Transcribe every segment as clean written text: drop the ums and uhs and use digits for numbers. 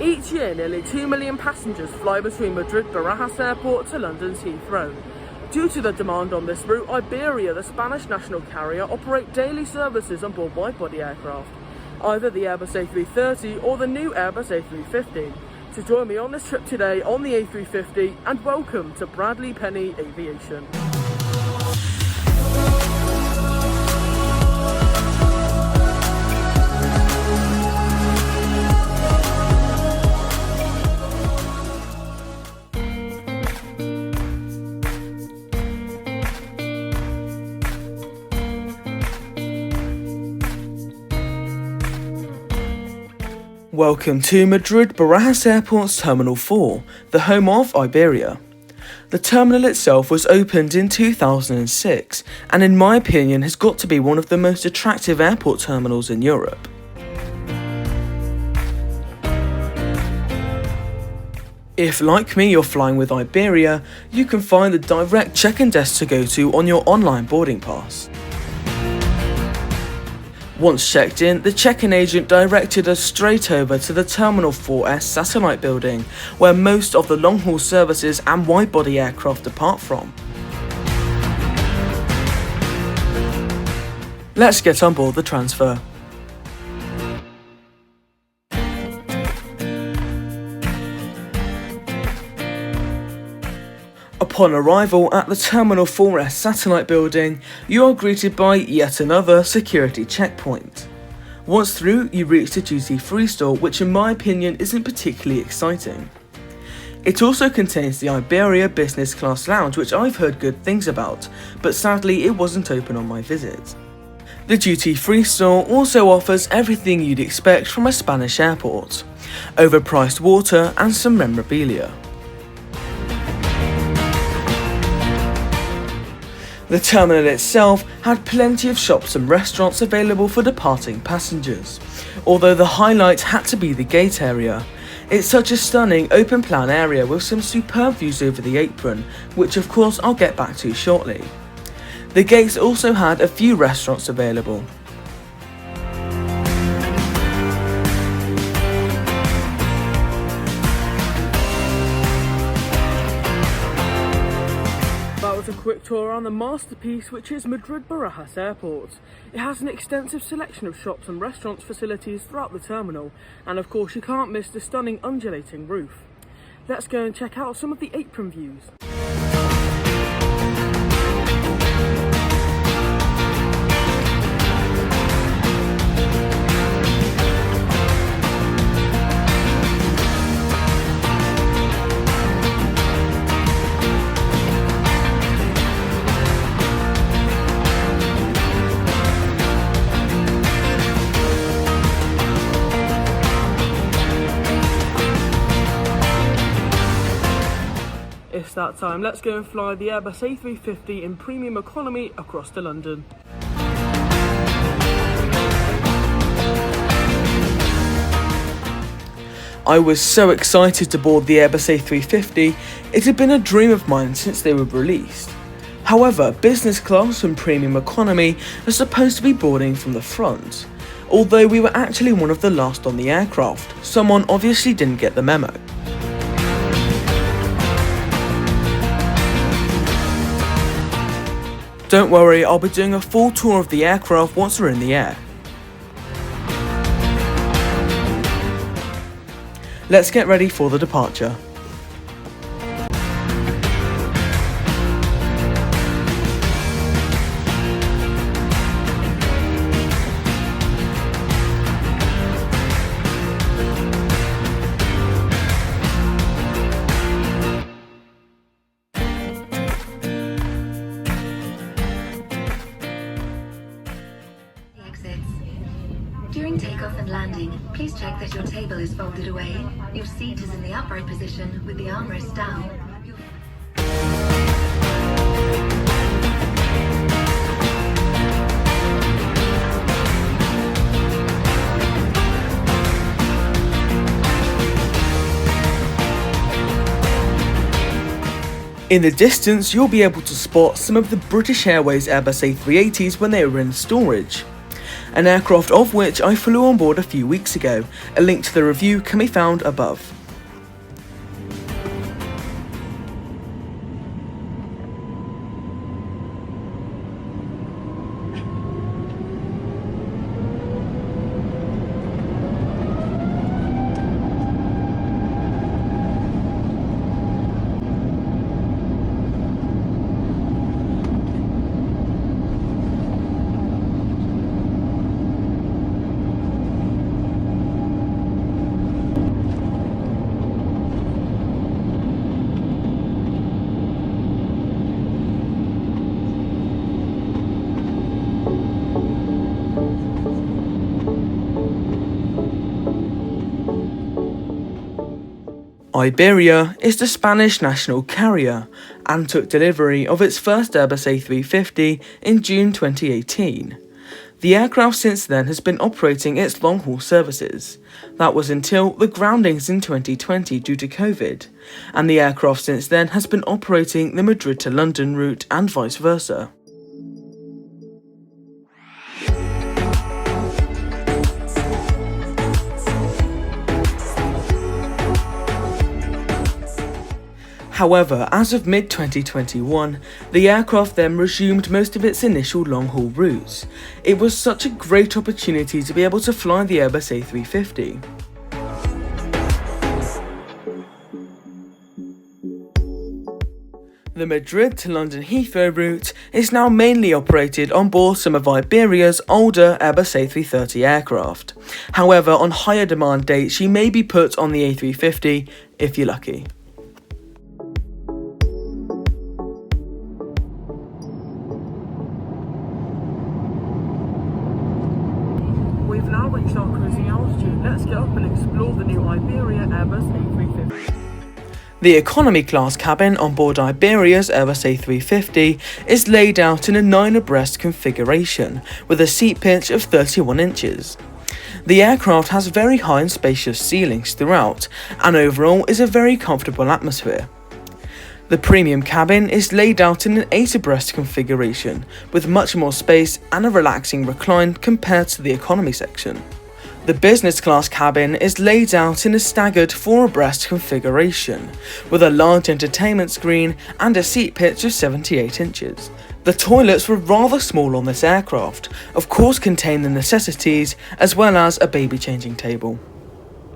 Each year, nearly 2 million passengers fly between Madrid Barajas Airport to London's Heathrow. Due to the demand on this route, Iberia, the Spanish national carrier, operate daily services on board wide-body aircraft, either the Airbus A330 or the new Airbus A350. So join me on this trip today on the A350 and welcome to Bradley Penny Aviation. Welcome to Madrid Barajas Airport's Terminal 4, the home of Iberia. The terminal itself was opened in 2006 and in my opinion has got to be one of the most attractive airport terminals in Europe. If, like me, you're flying with Iberia, you can find the direct check-in desk to go to on your online boarding pass. Once checked in, the check-in agent directed us straight over to the Terminal 4S satellite building, where most of the long-haul services and wide-body aircraft depart from. Let's get on board the transfer. Upon arrival at the Terminal 4S satellite building, you are greeted by yet another security checkpoint. Once through, you reach the duty-free store, which in my opinion isn't particularly exciting. It also contains the Iberia Business Class Lounge, which I've heard good things about, but sadly it wasn't open on my visit. The duty-free store also offers everything you'd expect from a Spanish airport: overpriced water and some memorabilia. The terminal itself had plenty of shops and restaurants available for departing passengers, although the highlight had to be the gate area. It's such a stunning open plan area with some superb views over the apron, which of course I'll get back to shortly. The gates also had a few restaurants available. A quick tour around the masterpiece, which is Madrid Barajas Airport. It has an extensive selection of shops and restaurants facilities throughout the terminal, and of course you can't miss the stunning undulating roof. Let's go and check out some of the apron views. It's that time, let's go and fly the Airbus A350 in premium economy across to London. I was so excited to board the Airbus A350, it had been a dream of mine since they were released. However, business class and premium economy are supposed to be boarding from the front. Although we were actually one of the last on the aircraft, someone obviously didn't get the memo. Don't worry, I'll be doing a full tour of the aircraft once we're in the air. Let's get ready for the departure. During takeoff and landing, please check that your table is folded away, your seat is in the upright position with the armrest down. In the distance, you'll be able to spot some of the British Airways Airbus A380s when they were in storage. an aircraft of which I flew on board a few weeks ago. A link to the review can be found above. Iberia is the Spanish national carrier and took delivery of its first Airbus A350 in June 2018. The aircraft since then has been operating its long-haul services. That was until the groundings in 2020 due to COVID, and the aircraft since then has been operating the Madrid to London route and vice versa. However, as of mid-2021, the aircraft then resumed most of its initial long-haul routes. It was such a great opportunity to be able to fly the Airbus A350. The Madrid to London Heathrow route is now mainly operated on board some of Iberia's older Airbus A330 aircraft. However, on higher demand dates, you may be put on the A350 if you're lucky. We've now reached our cruising altitude. Let's get up and explore the new Iberia Airbus A350. The economy class cabin on board Iberia's Airbus A350 is laid out in a 9 abreast configuration with a seat pitch of 31 inches. The aircraft has very high and spacious ceilings throughout, and overall is a very comfortable atmosphere. The premium cabin is laid out in an 8 abreast configuration, with much more space and a relaxing recline compared to the economy section. The business class cabin is laid out in a staggered 4 abreast configuration, with a large entertainment screen and a seat pitch of 78 inches. The toilets were rather small on this aircraft, of course contain the necessities as well as a baby changing table.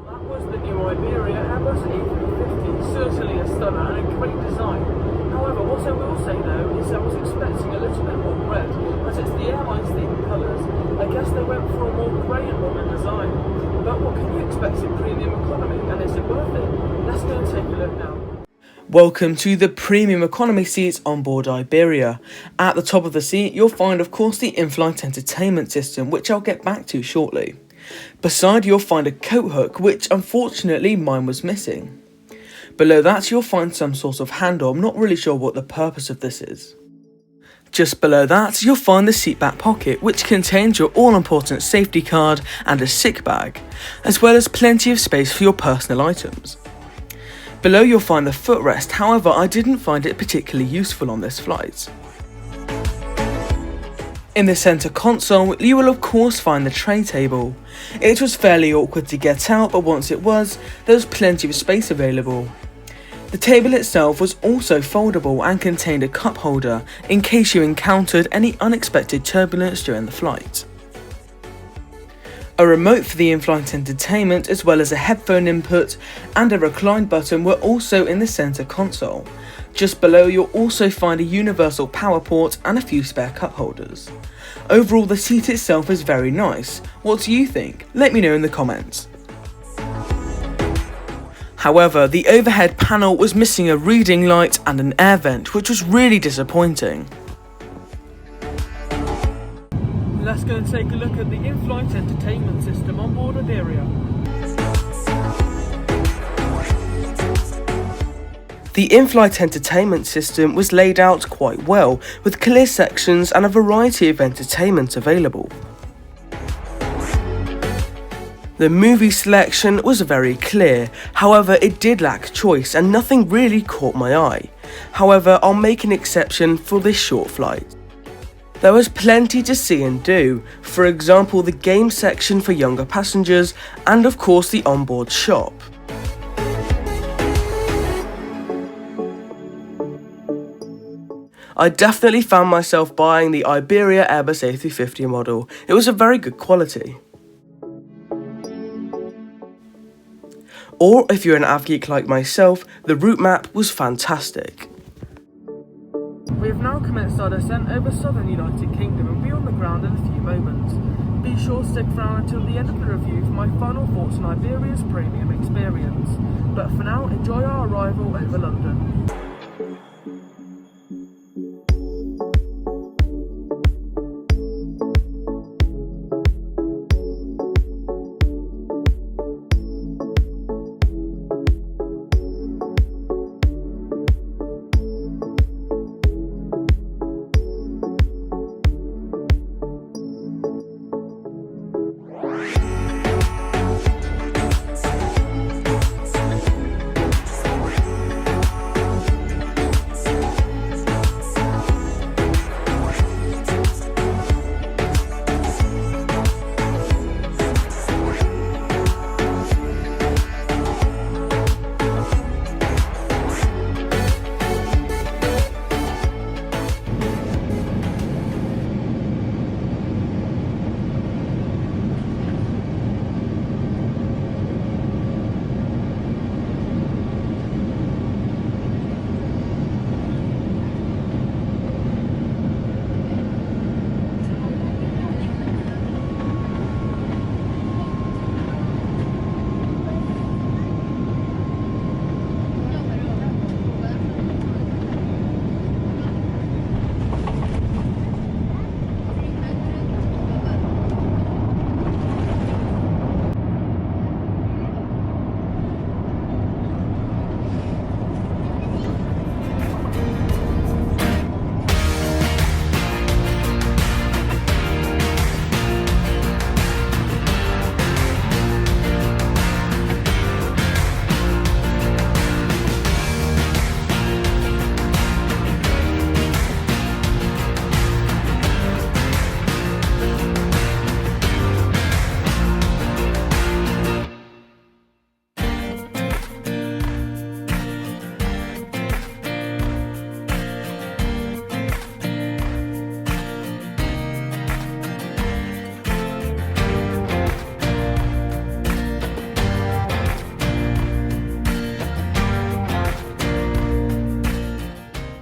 That was the new Iberia Airbus A350, certainly a stunner and a great design. However, what I will say though is I was expecting a little bit more red, as it's the airline's theme colours. I guess they went for a more grey and modern design. But what can you expect in premium economy, and is it worth it? Let's go and take a look now. Welcome to the premium economy seats on board Iberia. At the top of the seat you'll find of course the Inflight entertainment system, which I'll get back to shortly. Beside you'll find a coat hook, which unfortunately mine was missing. Below that you'll find some sort of handle. I'm not really sure what the purpose of this is. Just below that you'll find the seat back pocket, which contains your all-important safety card and a sick bag, as well as plenty of space for your personal items. Below you'll find the footrest, however I didn't find it particularly useful on this flight. In the centre console you will of course find the tray table. It was fairly awkward to get out, but once it was, there was plenty of space available. The table itself was also foldable and contained a cup holder in case you encountered any unexpected turbulence during the flight. A remote for the in-flight entertainment as well as a headphone input and a recline button were also in the centre console. Just below you'll also find a universal power port and a few spare cup holders. Overall the seat itself is very nice. What do you think? Let me know in the comments. However, the overhead panel was missing a reading light and an air vent, which was really disappointing. Let's go and take a look at the in-flight entertainment system on board Iberia. The in-flight entertainment system was laid out quite well, with clear sections and a variety of entertainment available. The movie selection was very clear, however it did lack choice and nothing really caught my eye. However, I'll make an exception for this short flight. There was plenty to see and do, for example the game section for younger passengers and of course the onboard shop. I definitely found myself buying the Iberia Airbus A350 model. It was a very good quality. Or if you're an av geek like myself, the route map was fantastic. We have now commenced our descent over southern United Kingdom and will be on the ground in a few moments. Be sure to stick around until the end of the review for my final thoughts on Iberia's premium experience. But for now, enjoy our arrival over London.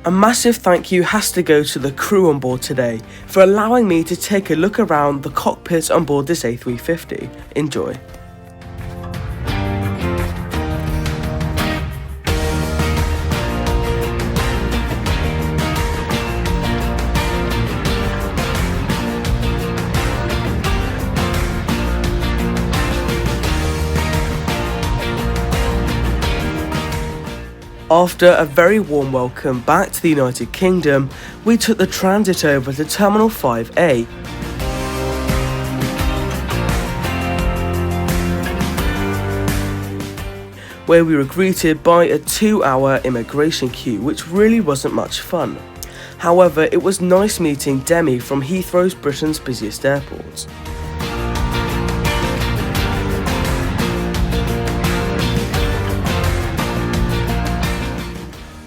A massive thank you has to go to the crew on board today for allowing me to take a look around the cockpit on board this A350. Enjoy. After a very warm welcome back to the United Kingdom, we took the transit over to Terminal 5A. Where we were greeted by a 2-hour immigration queue, which really wasn't much fun. However, it was nice meeting Demi from Heathrow's Britain's busiest airport.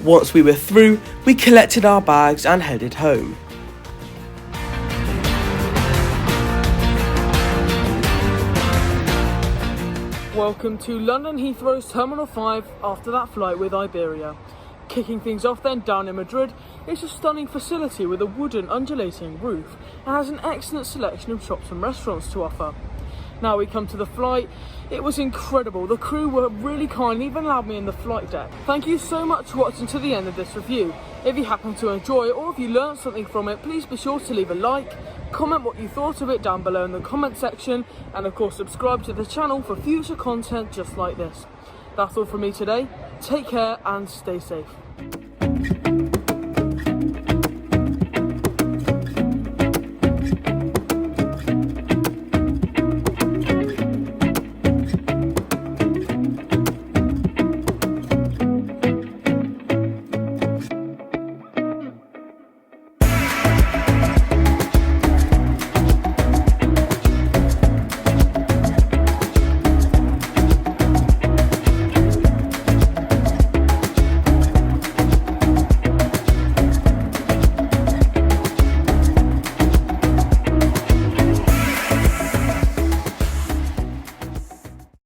Once we were through, we collected our bags and headed home. Welcome to London Heathrow's Terminal 5 after that flight with Iberia. Kicking things off then down in Madrid, it's a stunning facility with a wooden undulating roof and has an excellent selection of shops and restaurants to offer. Now we come to the flight. It was incredible. The crew were really kind and even allowed me in the flight deck. Thank you so much for watching to the end of this review. If you happen to enjoy it or if you learned something from it, please be sure to leave a like, comment what you thought of it down below in the comment section, and of course subscribe to the channel for future content just like this. That's all from me today. Take care and stay safe.